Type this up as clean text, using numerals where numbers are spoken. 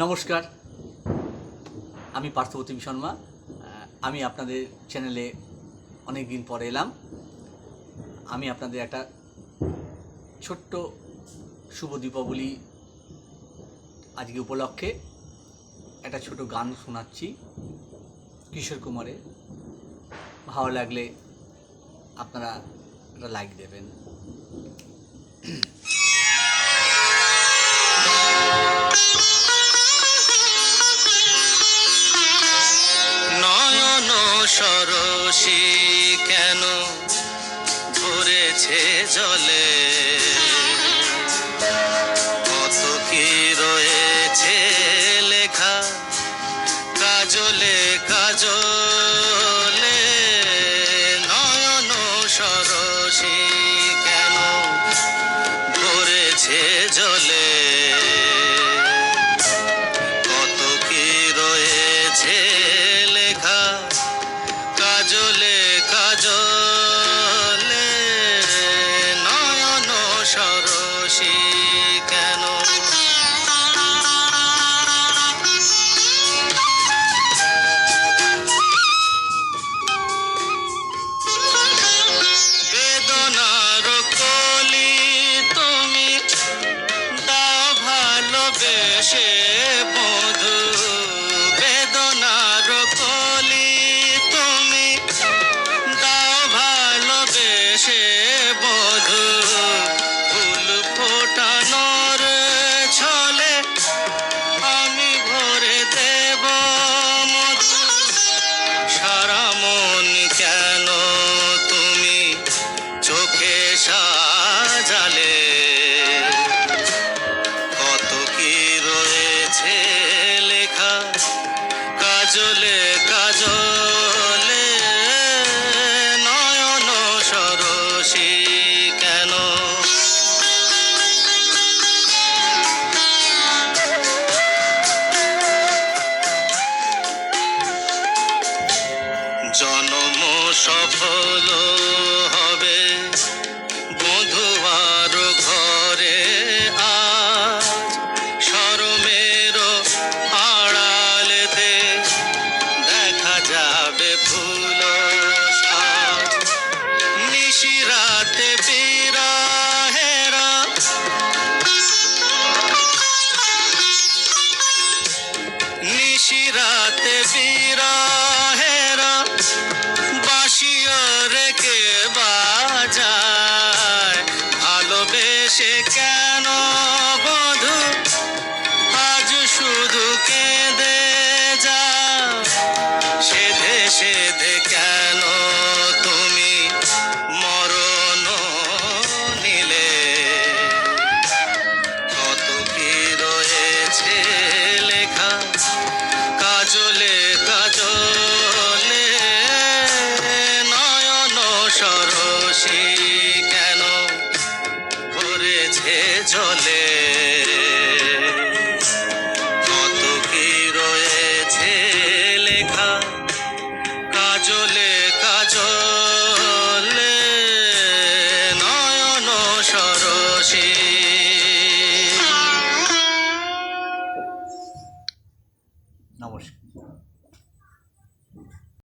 নমস্কার, আমি পার্থপ্রতিম শর্মা। আমি আপনাদের চ্যানেলে অনেক দিন পরে এলাম। আমি আপনাদের একটা ছোট্ট শুভ দীপাবলি আজকে উপলক্ষে একটা ছোট গান শোনাচ্ছি কিশোর কুমারের। ভালো লাগলে আপনারা একটা লাইক দেবেন। নয়ন সরসী কেন ভরেছে জলে, কত কি রয়েছে লেখা কাজলে কাজলে। নয়ন সরসী কেন ভরেছে জলে, কত কি রয়েছে লেখা কাজলে কাজলে। নয়ন সরসী কেন, বেদনার কলি তুমি দাও ভালোবেসে,